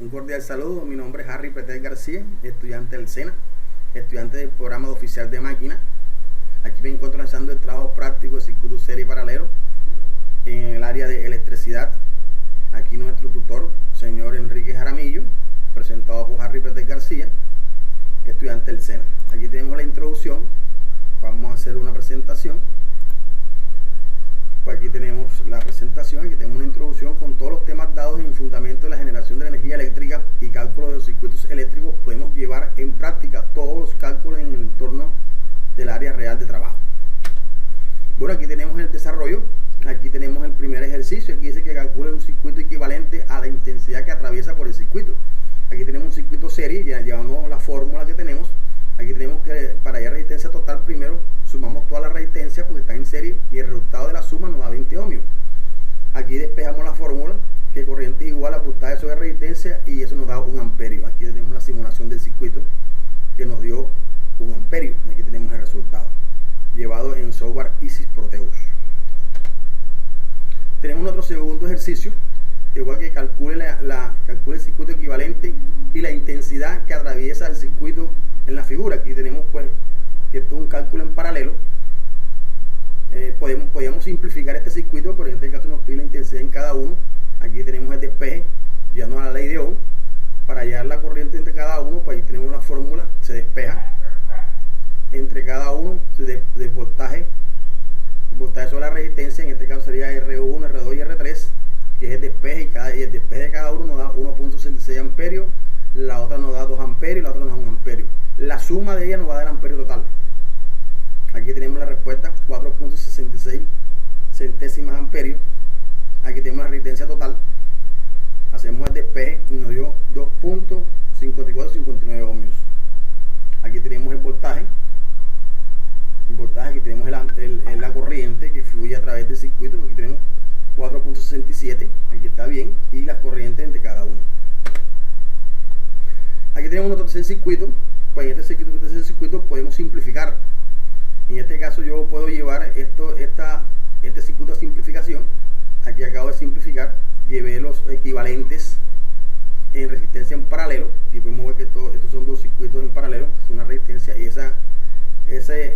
Un cordial saludo, mi nombre es Harry Pretel García, estudiante del SENA, estudiante del programa de oficial de máquina. Aquí me encuentro realizando el trabajo práctico de circuito serie y paralelo en el área de electricidad. Aquí nuestro tutor, señor Enrique Jaramillo, presentado por Harry Pretel García, estudiante del SENA. Aquí tenemos la introducción, vamos a hacer una presentación. Pues aquí tenemos la presentación, aquí tenemos una introducción con todos los temas dados en el fundamento de la generación de energía eléctrica y cálculo de los circuitos eléctricos. Podemos llevar en práctica todos los cálculos en el entorno del área real de trabajo. Bueno, aquí tenemos el desarrollo, aquí tenemos el primer ejercicio, aquí dice que calcule un circuito equivalente a la intensidad que atraviesa por el circuito. Aquí tenemos un circuito serie, ya llevamos la fórmula que tenemos. Aquí tenemos que para hallar resistencia total primero sumamos todas las resistencias porque están en serie y el resultado de la suma nos da 20 ohmios. Aquí despejamos la fórmula que corriente igual a voltaje sobre resistencia y eso nos da 1 amperio. Aquí tenemos la simulación del circuito que nos dio 1 amperio. Aquí tenemos el resultado llevado en software Isis Proteus. Tenemos otro segundo ejercicio, igual que calcule calcule el circuito equivalente y la intensidad que atraviesa el circuito en la figura. Aquí tenemos pues que esto es un cálculo en paralelo. Podríamos simplificar este circuito, pero en este caso nos pide la intensidad en cada uno. Aquí tenemos el despeje, llevando a la ley de Ohm. Para hallar la corriente entre cada uno, pues ahí tenemos la fórmula, se despeja entre cada uno del voltaje, el voltaje sobre la resistencia, en este caso sería R1, R2 y R3, que es el despeje, y el despeje de cada uno nos da 1.66 amperios, la otra nos da 2 amperios y la otra nos da 1 amperio. La suma de ellas nos va a dar el amperio total. Aquí tenemos la respuesta, 4.66 centésimas amperios. Aquí tenemos la resistencia total. Hacemos el despeje y nos dio 2.5459 ohmios. Aquí tenemos el voltaje. Aquí tenemos la corriente que fluye a través del circuito. Aquí tenemos 4.67, aquí está bien, y las corrientes entre cada uno. Aquí tenemos otro tercer circuito. Pues en este circuito podemos simplificar. En este caso yo puedo llevar este circuito a simplificación. Aquí acabo de simplificar, llevé los equivalentes en resistencia en paralelo y podemos ver que estos son dos circuitos en paralelo, es una resistencia, y ese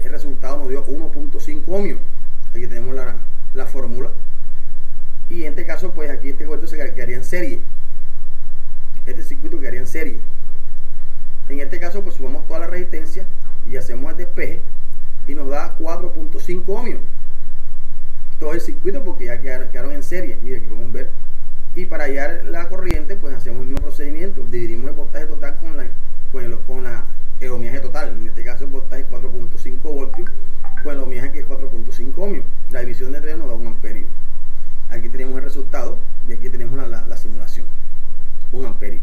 resultado nos dio 1.5 ohmios. Aquí tenemos la fórmula, y en este caso pues aquí este circuito se quedaría en serie, este circuito quedaría en serie. En este caso pues sumamos toda la resistencia y hacemos el despeje y nos da 4.5 ohmios todo el circuito, porque ya quedaron en serie. Mire, aquí podemos ver. Y para hallar la corriente pues hacemos el mismo procedimiento, dividimos el voltaje total con el ohmiaje total. En este caso el voltaje es 4.5 voltios con el ohmiaje que es 4.5 ohmios. La división de 3 nos da 1 amperio. Aquí tenemos el resultado y aquí tenemos la simulación, 1 amperio.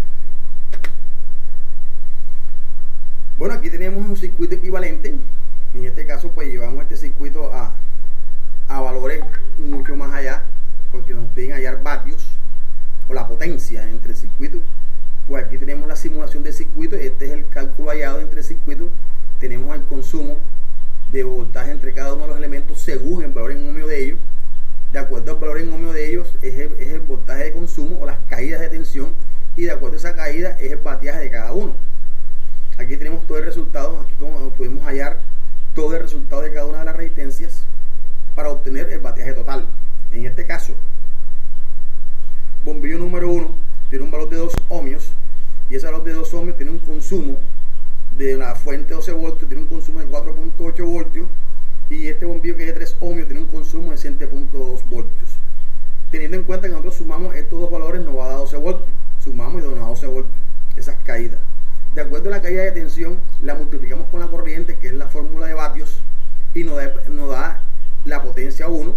Bueno, aquí tenemos un circuito equivalente. En este caso pues llevamos este circuito a valores mucho más allá, porque nos piden hallar vatios o la potencia entre el circuito. Pues aquí tenemos la simulación del circuito. Este es el cálculo hallado entre el circuito. Tenemos el consumo de voltaje entre cada uno de los elementos según el valor en ohmio de ellos. De acuerdo al valor en ohmio de ellos es el voltaje de consumo o las caídas de tensión, y de acuerdo a esa caída es el batiaje de cada uno. Aquí tenemos todo el resultado. Aquí como podemos hallar todo el resultado de cada una de las resistencias para obtener el batiaje total. En este caso, bombillo número 1 tiene un valor de 2 ohmios, y ese valor de 2 ohmios tiene un consumo de la fuente 12 voltios, tiene un consumo de 4.8 voltios, y este bombillo que es de 3 ohmios tiene un consumo de 7.2 voltios. Teniendo en cuenta que nosotros sumamos estos dos valores, nos va a dar 12 voltios. Sumamos y nos da 12 voltios, esas caídas. De acuerdo a la caída de tensión, la multiplicamos con la corriente, que es la fórmula de vatios, y nos da la potencia 1.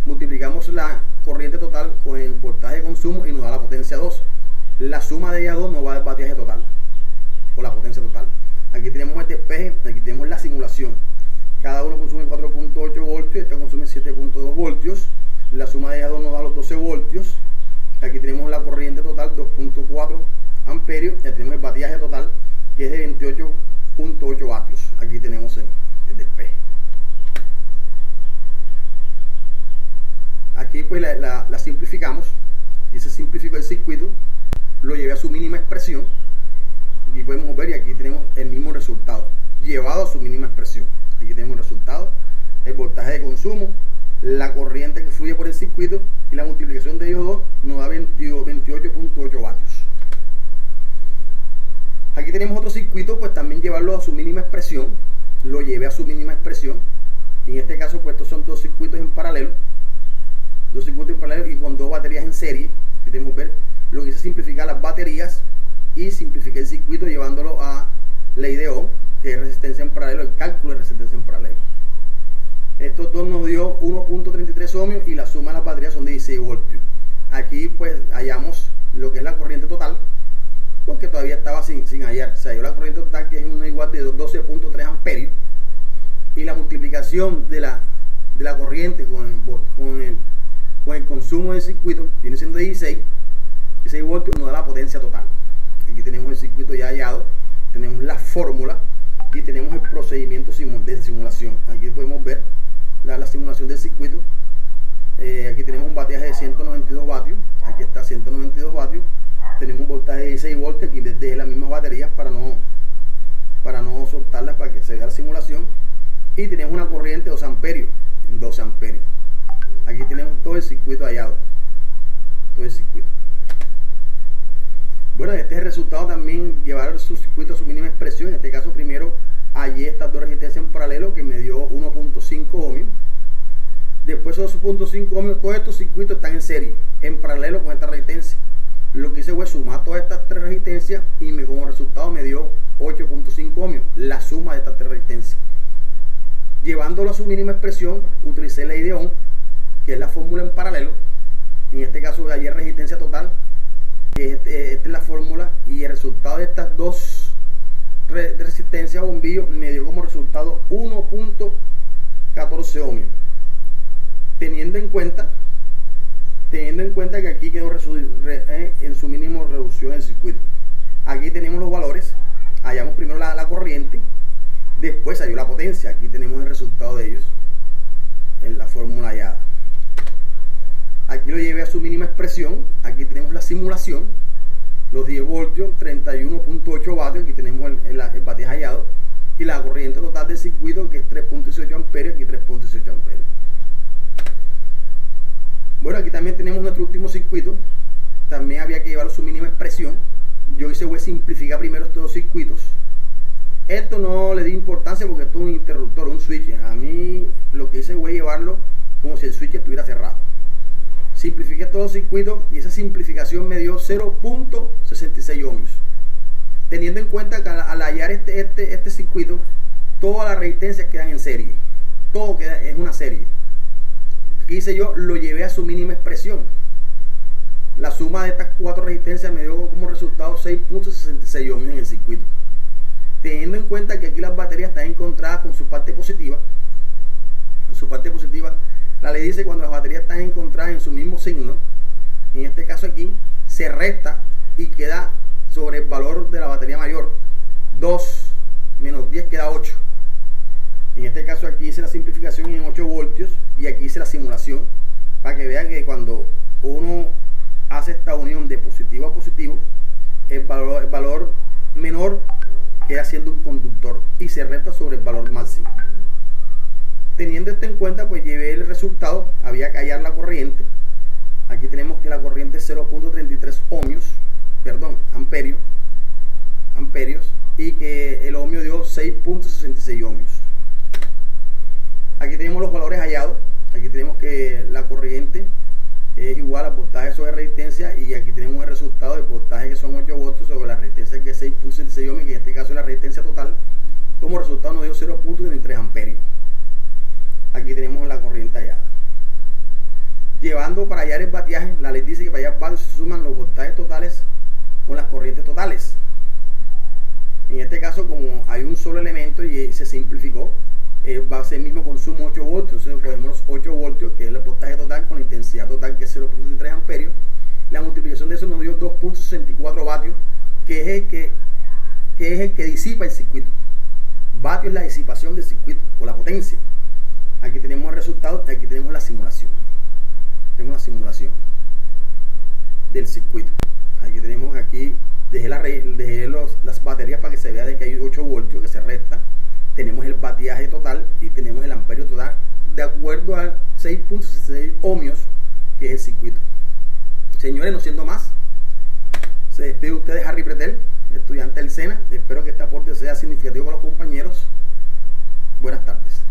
Multiplicamos la corriente total con el voltaje de consumo y nos da la potencia 2. La suma de ellas dos nos va a dar el batiaje total, o la potencia total. Aquí tenemos el despeje, aquí tenemos la simulación. Cada uno consume 4.8 voltios, este consume 7.2 voltios. La suma de ellas dos nos da los 12 voltios. Aquí tenemos la corriente total, 2.4 amperios, y tenemos el batiaje total, que es de 28.8 vatios. Aquí tenemos el despeje. Aquí pues la simplificamos, y se simplificó el circuito, lo llevé a su a su mínima expresión. Aquí tenemos el resultado, el voltaje de consumo, la corriente que fluye por el circuito y la multiplicación de ellos dos nos da 28.8 vatios. Aquí tenemos otro circuito, pues también llevarlo a su mínima expresión. Lo llevé a su mínima expresión. En este caso, pues estos son dos circuitos en paralelo. Dos circuitos en paralelo y con dos baterías en serie. Aquí tenemos ver lo que hice simplificar las baterías y simplifiqué el circuito llevándolo a ley de Ohm, que es resistencia en paralelo, el cálculo de resistencia en paralelo. Estos dos nos dio 1.33 ohmios y la suma de las baterías son de 16 voltios. Aquí pues hallamos lo que es la corriente total, porque todavía estaba sin hallar. Se halló la corriente total, que es una igual de 12.3 amperios, y la multiplicación de la corriente con el consumo del circuito viene siendo 16 voltios, nos da la potencia total. Aquí tenemos el circuito ya hallado, tenemos la fórmula y tenemos el procedimiento de simulación. Aquí podemos ver la simulación del circuito. Aquí tenemos un bateaje de 192 vatios, aquí está 192 vatios, tenemos un voltaje de 16 voltios, aquí desde las mismas baterías para no soltarlas, para que se vea la simulación, y tenemos una corriente de 12 amperios, aquí tenemos todo el circuito hallado, todo el circuito. Bueno, este es el resultado también, llevar su circuito a su mínima expresión. En este caso primero hallé estas dos resistencias en paralelo que me dio 1.5 ohmios. Después de 2.5 ohmios, todos estos circuitos están en serie, en paralelo con esta resistencia. Lo que hice fue sumar todas estas tres resistencias y como resultado me dio 8.5 ohmios, la suma de estas tres resistencias. Llevándolo a su mínima expresión, utilicé ley de Ohm, que es la fórmula en paralelo. En este caso hallé resistencia total, que esta es la fórmula, y el resultado de estas dos resistencias a bombillo me dio como resultado 1.14 ohmios. Teniendo en cuenta que aquí quedó en su mínimo reducción el circuito. Aquí tenemos los valores, hallamos primero la corriente, después halló la potencia. Aquí tenemos el resultado de ellos en la fórmula hallada. Aquí lo llevé a su mínima expresión. Aquí tenemos la simulación, los 10 voltios, 31.8 vatios. Aquí tenemos el bateaje hallado y la corriente total del circuito, que es 3.18 amperios. Aquí 3.18 amperios. Bueno, aquí también tenemos nuestro último circuito. También había que llevarlo a su mínima expresión. Yo hice, voy a simplificar primero estos dos circuitos. Esto no le di importancia porque esto es un interruptor, un switch. A mí lo que hice fue llevarlo como si el switch estuviera cerrado. Simplifiqué todo el circuito y esa simplificación me dio 0.66 ohmios. Teniendo en cuenta que al hallar este circuito, todas las resistencias quedan en serie. Todo queda en una serie. ¿Qué hice yo? Lo llevé a su mínima expresión. La suma de estas cuatro resistencias me dio como resultado 6.66 ohmios en el circuito. Teniendo en cuenta que aquí las baterías están encontradas con su parte positiva. En su parte positiva, la ley dice cuando las baterías están encontradas en su mismo signo, en este caso aquí, se resta y queda sobre el valor de la batería mayor. 2 menos 10 queda 8. En este caso aquí hice la simplificación en 8 voltios y aquí hice la simulación para que vean que cuando uno hace esta unión de positivo a positivo, el valor menor queda siendo un conductor y se resta sobre el valor máximo. Teniendo esto en cuenta, pues llevé el resultado. Había que hallar la corriente. Aquí tenemos que la corriente es 0.33 ohmios, perdón, amperios, y que el ohmio dio 6.66 ohmios. Aquí tenemos los valores hallados. Aquí tenemos que la corriente es igual al voltaje sobre resistencia, y aquí tenemos el resultado del voltaje, que son 8 voltios, sobre la resistencia, que es 6.66 ohmios, que en este caso es la resistencia total. Como resultado nos dio 0.33 amperios. Aquí tenemos la corriente hallada. Llevando para hallar el bateaje, la ley dice que para hallar vatios se suman los voltajes totales con las corrientes totales. En este caso, como hay un solo elemento y se simplificó, va a ser el mismo consumo 8 voltios. Entonces cogemos los 8 voltios, que es el voltaje total, con la intensidad total, que es 0.3 amperios. La multiplicación de eso nos dio 2.64 vatios, que es el que disipa el circuito. Vatio es la disipación del circuito, o la potencia. Aquí tenemos el resultado, aquí tenemos la simulación. Tenemos la simulación del circuito. Aquí dejé las baterías para que se vea de que hay 8 voltios que se resta. tenemos el batiaje total y tenemos el amperio total de acuerdo a 6.66 ohmios, que es el circuito. Señores, no siendo más, se despide de ustedes Harry Pretel, estudiante del SENA. Espero que este aporte sea significativo para los compañeros. Buenas tardes.